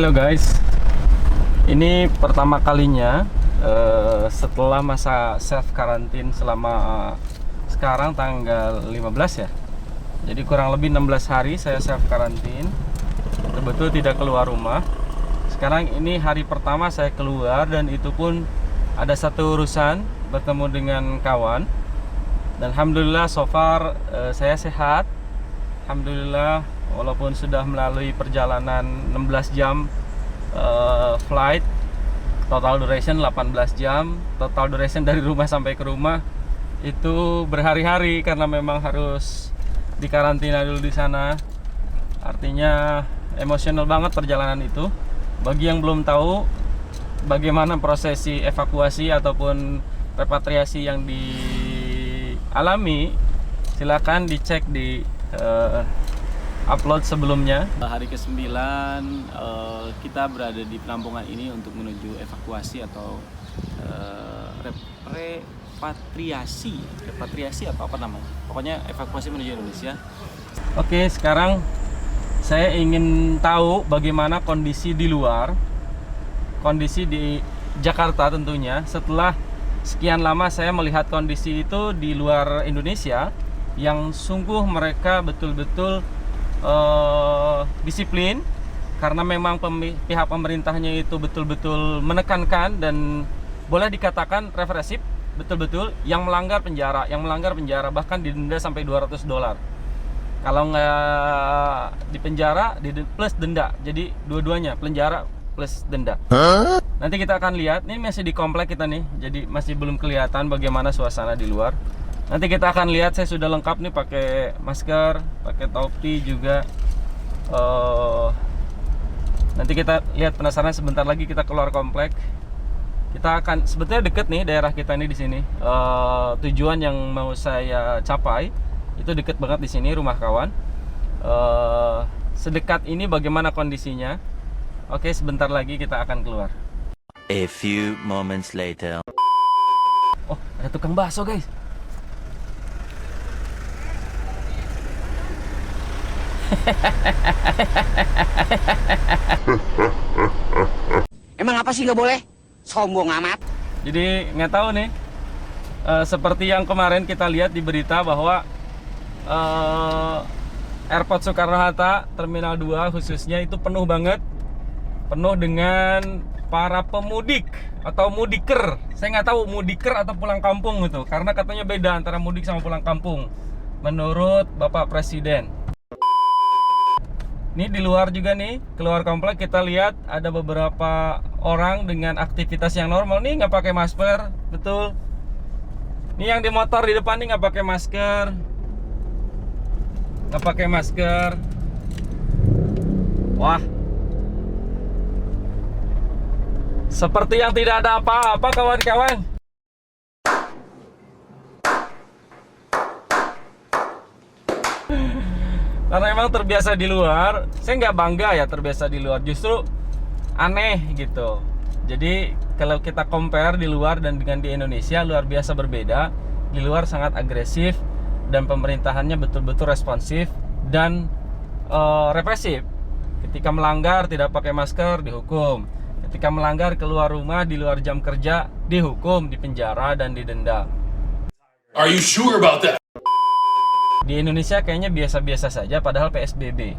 Halo guys, ini pertama kalinya setelah masa self karantin selama sekarang tanggal 15 ya. Jadi kurang lebih 16 hari saya self karantin, betul-betul tidak keluar rumah. Sekarang ini hari pertama saya keluar, dan itu pun ada satu urusan bertemu dengan kawan. Dan alhamdulillah so far saya sehat. Alhamdulillah, walaupun sudah melalui perjalanan 16 jam flight, total duration 18 jam, total duration dari rumah sampai ke rumah itu berhari-hari karena memang harus dikarantina dulu di sana. Artinya emosional banget perjalanan itu. Bagi yang belum tahu bagaimana prosesi evakuasi ataupun repatriasi yang dialami, silakan dicek di upload sebelumnya. Hari ke-9 kita berada di penampungan ini untuk menuju evakuasi atau repatriasi atau apa namanya, pokoknya evakuasi menuju Indonesia. Oke, sekarang saya ingin tahu bagaimana kondisi di luar, kondisi di Jakarta tentunya. Setelah sekian lama saya melihat kondisi itu di luar Indonesia, yang sungguh mereka betul-betul disiplin, karena memang pihak pemerintahnya itu betul-betul menekankan dan boleh dikatakan represif, betul-betul yang melanggar penjara, bahkan didenda sampai $200. Kalau nggak di penjara plus denda, jadi dua-duanya penjara plus denda. Nanti kita akan lihat, ini masih di komplek kita nih, jadi masih belum kelihatan bagaimana suasana di luar. Nanti kita akan lihat, saya sudah lengkap nih, pakai masker, pakai topi juga. Nanti kita lihat, penasaran, sebentar lagi kita keluar komplek. Kita akan, sebetulnya deket nih daerah kita nih di sini. Tujuan yang mau saya capai itu deket banget di sini, rumah kawan. Sedekat ini bagaimana kondisinya? Oke, sebentar lagi kita akan keluar. A few moments later. Oh, ada tukang bakso guys. Emang apa sih nggak boleh? Sombong amat. Jadi nggak tahu nih, seperti yang kemarin kita lihat di berita bahwa Airport Soekarno-Hatta Terminal 2 khususnya itu penuh banget, penuh dengan para pemudik atau mudiker. Saya nggak tahu mudiker atau pulang kampung itu, karena katanya beda antara mudik sama pulang kampung menurut Bapak Presiden. Ini di luar juga nih, keluar komplek kita lihat ada beberapa orang dengan aktivitas yang normal nih, nggak pakai masker, betul. Ini yang di motor di depan nih nggak pakai masker, Wah, seperti yang tidak ada apa-apa kawan-kawan. Karena emang terbiasa di luar, saya nggak bangga ya terbiasa di luar, justru aneh gitu. Jadi kalau kita compare di luar dan dengan di Indonesia, luar biasa berbeda. Di luar sangat agresif dan pemerintahannya betul-betul responsif dan represif. Ketika melanggar tidak pakai masker dihukum, ketika melanggar keluar rumah di luar jam kerja dihukum, dipenjara dan didenda. Are you sure about that? Di Indonesia kayaknya biasa-biasa saja, padahal PSBB.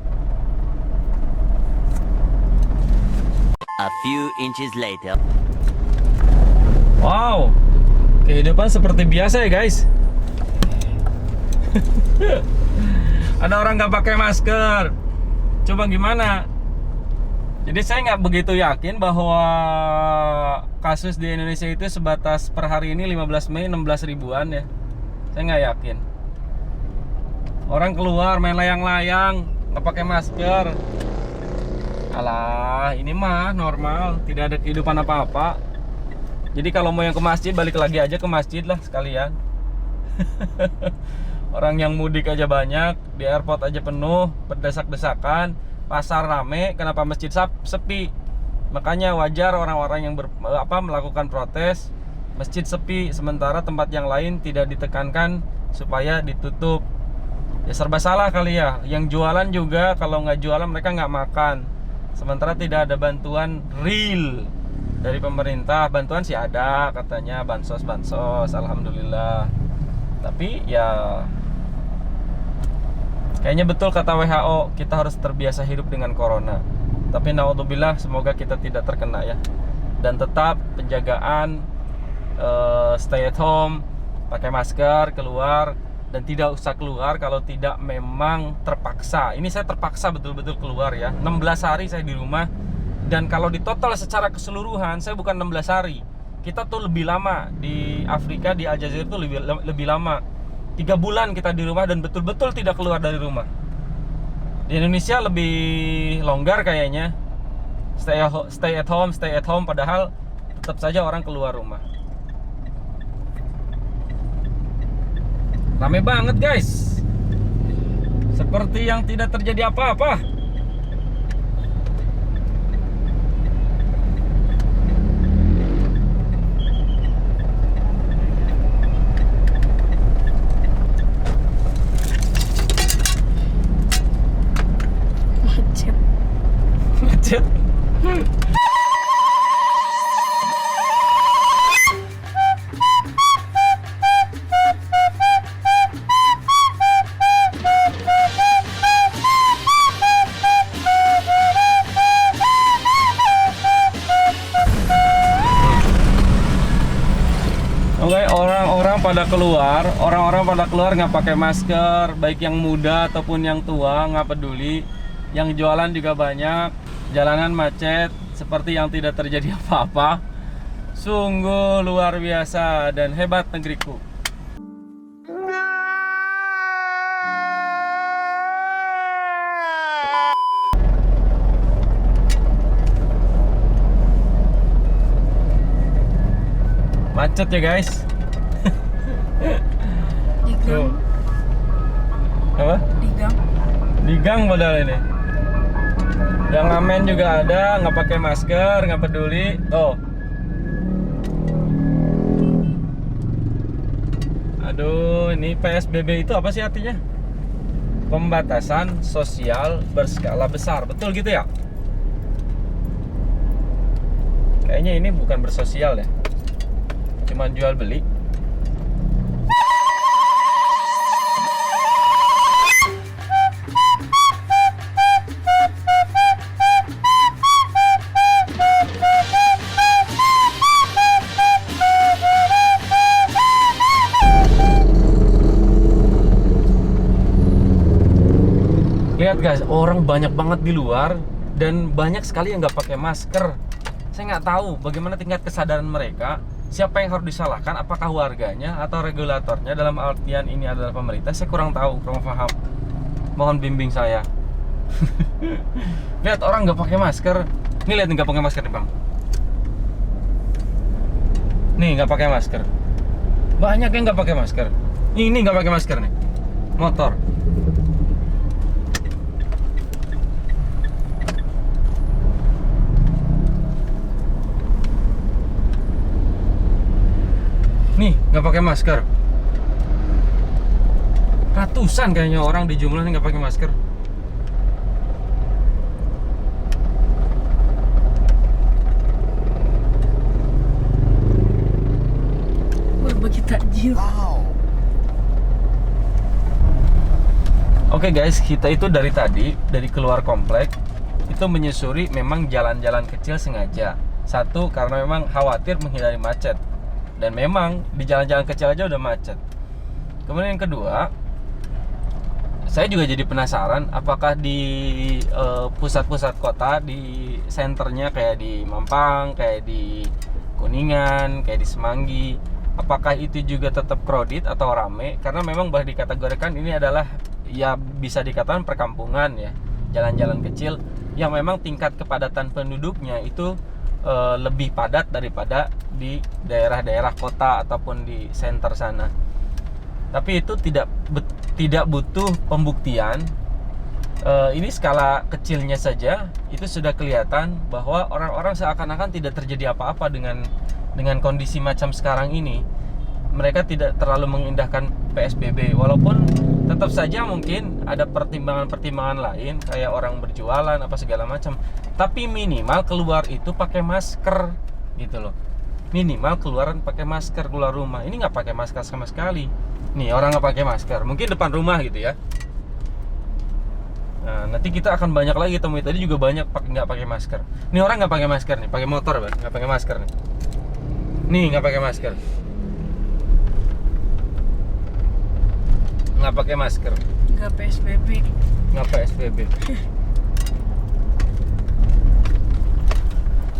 A few inches later. Wow, kehidupan seperti biasa ya guys. Ada orang nggak pakai masker. Coba gimana? Jadi saya nggak begitu yakin bahwa kasus di Indonesia itu sebatas per hari ini 15 Mei 16 ribuan ya. Saya nggak yakin. Orang keluar main layang-layang, nggak pakai masker. Alah, ini mah normal, tidak ada kehidupan apa-apa. Jadi kalau mau yang ke masjid, balik lagi aja ke masjid lah sekalian. Orang yang mudik aja banyak, di airport aja penuh, berdesak-desakan, pasar rame, kenapa masjid sepi? Makanya wajar orang-orang yang melakukan protes, masjid sepi, sementara tempat yang lain tidak ditekankan supaya ditutup. Ya serba salah kali ya. Yang jualan juga kalau nggak jualan mereka nggak makan. Sementara tidak ada bantuan real dari pemerintah. Bantuan sih ada katanya, bansos, alhamdulillah. Tapi ya kayaknya betul kata WHO, kita harus terbiasa hidup dengan corona. Tapi naudzubillah, semoga kita tidak terkena ya. Dan tetap penjagaan, stay at home, pakai masker, keluar, dan tidak usah keluar kalau tidak memang terpaksa. Ini saya terpaksa betul-betul keluar ya. 16 hari saya di rumah. Dan kalau di total secara keseluruhan, saya bukan 16 hari. Kita tuh lebih lama. Di Afrika, di Aljazair tuh lebih lama. 3 bulan kita di rumah dan betul-betul tidak keluar dari rumah. Di Indonesia lebih longgar kayaknya. Stay at home, padahal tetap saja orang keluar rumah. Rame banget guys, seperti yang tidak terjadi apa-apa. Macet. Oke, orang-orang pada keluar nggak pakai masker, baik yang muda ataupun yang tua, nggak peduli. Yang jualan juga banyak, jalanan macet, seperti yang tidak terjadi apa-apa. Sungguh luar biasa dan hebat negeriku. Macet ya guys. Di gang. Apa? Di gang padahal ini. Yang ngamen juga ada, nggak pakai masker, nggak peduli. Tuh. Aduh, ini PSBB itu apa sih artinya? Pembatasan sosial berskala besar. Betul gitu ya? Kayaknya ini bukan bersosial ya. Cuman jual beli. Lihat guys, orang banyak banget di luar dan banyak sekali yang nggak pakai masker. Saya nggak tahu bagaimana tingkat kesadaran mereka. Siapa yang harus disalahkan? Apakah warganya atau regulatornya? Dalam artian ini adalah pemerintah. Saya kurang tahu, kurang paham. Mohon bimbing saya. Lihat orang nggak pakai masker. Nih lihat nggak pakai masker nih bang. Nih nggak pakai masker. Banyak yang nggak pakai masker. Ini nggak pakai masker nih. Motor. Nih, nggak pakai masker. Ratusan kayaknya orang di jumlah nih nggak pakai masker. Berbagi takjil. Oke guys, kita itu dari tadi, dari keluar komplek, itu menyusuri memang jalan-jalan kecil sengaja. Satu, karena memang khawatir menghindari macet. Dan memang di jalan-jalan kecil aja udah macet. Kemudian yang kedua, saya juga jadi penasaran apakah di pusat-pusat kota, di senternya kayak di Mampang, kayak di Kuningan, kayak di Semanggi, apakah itu juga tetap crowded atau rame? Karena memang boleh dikategorikan ini adalah ya bisa dikatakan perkampungan ya, jalan-jalan kecil yang memang tingkat kepadatan penduduknya itu lebih padat daripada di daerah-daerah kota ataupun di center sana. Tapi itu tidak butuh pembuktian. Ini skala kecilnya saja itu sudah kelihatan bahwa orang-orang seakan-akan tidak terjadi apa-apa dengan kondisi macam sekarang ini. mereka tidak terlalu mengindahkan PSBB, walaupun tetap saja mungkin ada pertimbangan-pertimbangan lain kayak orang berjualan apa segala macam. Tapi minimal keluar itu pakai masker gitu loh. Minimal keluaran pakai masker keluar rumah. Ini nggak pakai masker sama sekali. Nih orang nggak pakai masker, mungkin depan rumah gitu ya. Nah, nanti kita akan banyak lagi temui. Tadi juga banyak nggak pakai masker. Nih orang nggak pakai masker nih, pakai motor nggak pakai masker nih. Nih nggak pakai masker. Nggak pakai masker. Nggak PSBB. Nggak PSBB.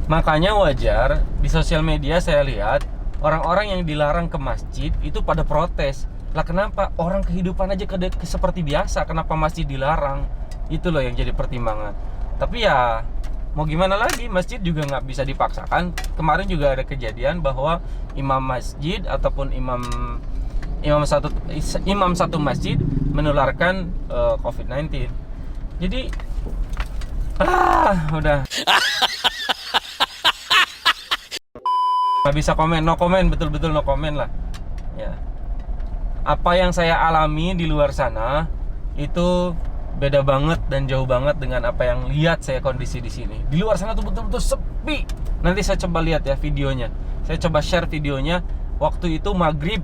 Makanya wajar di sosial media saya lihat orang-orang yang dilarang ke masjid itu pada protes. Lah kenapa orang kehidupan aja seperti biasa, kenapa masjid dilarang? Itu loh yang jadi pertimbangan. Tapi ya mau gimana lagi, masjid juga nggak bisa dipaksakan. Kemarin juga ada kejadian bahwa imam masjid ataupun imam satu masjid menularkan COVID-19. Jadi udah nggak bisa komen, no comment, betul-betul no comment lah ya. Apa yang saya alami di luar sana itu beda banget dan jauh banget dengan apa yang lihat saya kondisi di sini. Di luar sana tuh betul-betul sepi. Nanti saya coba lihat ya videonya. Saya coba share videonya. Waktu itu maghrib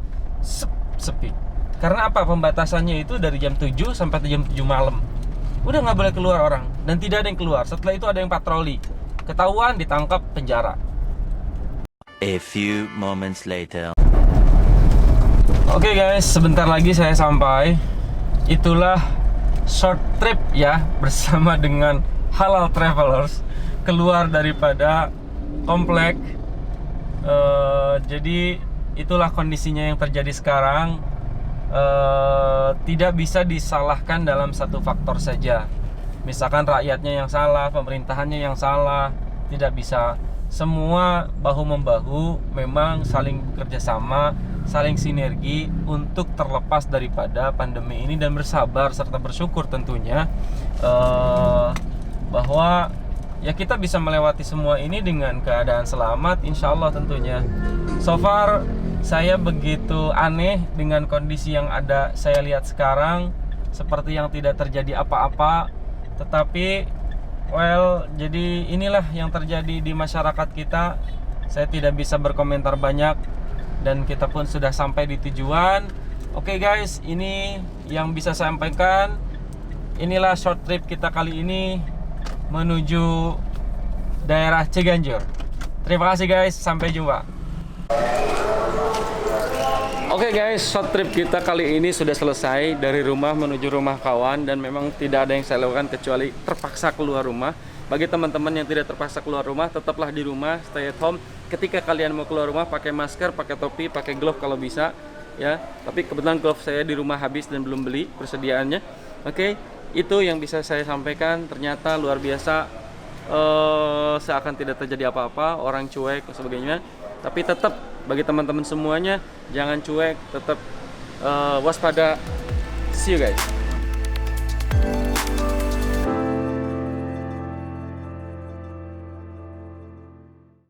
sepi. Karena apa? Pembatasannya itu dari jam 7 sampai jam 7 malam. Udah nggak boleh keluar orang dan tidak ada yang keluar. Setelah itu ada yang patroli. Ketahuan, ditangkap, penjara. A few moments later. Oke guys, sebentar lagi saya sampai. Itulah short trip ya bersama dengan Halal Travelers keluar daripada komplek. Jadi itulah kondisinya yang terjadi sekarang. Tidak bisa disalahkan dalam satu faktor saja. Misalkan rakyatnya yang salah, pemerintahannya yang salah, tidak bisa. Semua bahu-membahu memang saling bekerja sama, saling sinergi untuk terlepas daripada pandemi ini dan bersabar serta bersyukur tentunya bahwa ya kita bisa melewati semua ini dengan keadaan selamat, insya Allah tentunya. So far saya begitu aneh dengan kondisi yang ada saya lihat sekarang, seperti yang tidak terjadi apa-apa, tetapi jadi inilah yang terjadi di masyarakat kita. Saya tidak bisa berkomentar banyak dan kita pun sudah sampai di tujuan. Oke guys, ini yang bisa saya sampaikan. Inilah short trip kita kali ini menuju daerah Ciganjur. Terima kasih guys, sampai jumpa. Oke guys, short trip kita kali ini sudah selesai dari rumah menuju rumah kawan dan memang tidak ada yang saya lakukan kecuali terpaksa keluar rumah. Bagi teman-teman yang tidak terpaksa keluar rumah, tetaplah di rumah, stay at home. Ketika kalian mau keluar rumah, pakai masker, pakai topi, pakai glove kalau bisa ya. Tapi kebetulan glove saya di rumah habis dan belum beli persediaannya. Oke, itu yang bisa saya sampaikan. Ternyata luar biasa, seakan tidak terjadi apa-apa, orang cuek dan sebagainya. Tapi tetap bagi teman-teman semuanya jangan cuek, tetap waspada. See you guys.